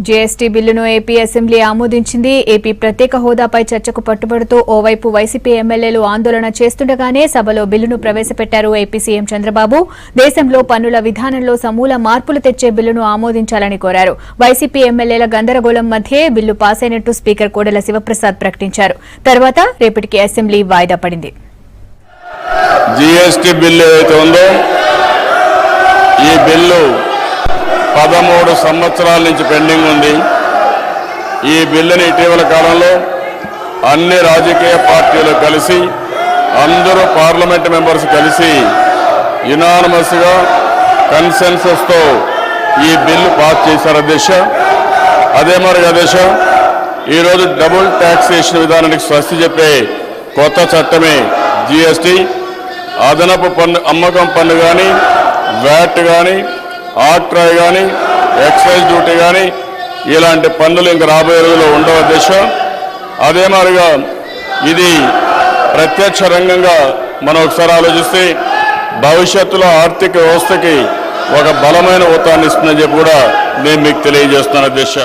GST బిల్లును AP assembly ఆమోదించింది. AP ప్రత్యేక హోదాపై చర్చకు పట్టుబడుతూ ఓవైపు వైసీపీ ఎమ్మెల్యేలు ఆందోళన చేస్తుండగానే సభలో బిల్లును ప్రవేశపెట్టారు ఏపీ సీఎం చంద్రబాబు. దేశంలో పన్నుల విధానంలో సమూల మార్పులు తెచ్చే బిల్లును ఆమోదించాలని కోరారు. వైసీపీ ఎమ్మెల్యేల గందరగోళం మధ్యే బిల్లు పాస్ అయినట్టు స్పీకర్ కోడెల శివప్రసాద్ ప్రకటించారు. తర్వాత రేపటికి అసెంబ్లీ వాయిదా పడింది. జీఎస్టీ బిల్లు ఏదైతే ఉందో ఈ బిల్లు 13 సంవత్సరాల నుంచి పెండింగ్ ఉంది. ఈ బిల్లుని ఇటీవల కాలంలో అన్ని రాజకీయ పార్టీలు కలిసి అందరూ పార్లమెంట్ మెంబర్స్ కలిసి యునానిమస్గా కన్సెన్సస్తో ఈ బిల్లు పాస్ చేశారు అధ్యక్ష. అదే మరి అధ్యక్ష, ఈరోజు డబుల్ ట్యాక్సేషన్ విధానానికి స్వస్తి చెప్పే కొత్త చట్టమే జీఎస్టీ. అదనపు పన్ను, అమ్మకం పన్ను కానీ, వ్యాట్ కానీ, ఆర్ట్రాయ్ కానీ, ఎక్సైజ్ డ్యూటీ కానీ ఇలాంటి పన్నులు ఇంక రాబోయే రోజుల్లో ఉండవు అధ్యక్ష. అదే మాదిరిగా ఇది ప్రత్యక్ష రంగంగా మనం ఒకసారి ఆలోచిస్తే భవిష్యత్తులో ఆర్థిక వ్యవస్థకి ఒక బలమైన ఊతాన్ని ఇస్తుందని చెప్పి కూడా నేను మీకు తెలియజేస్తున్నాను అధ్యక్ష.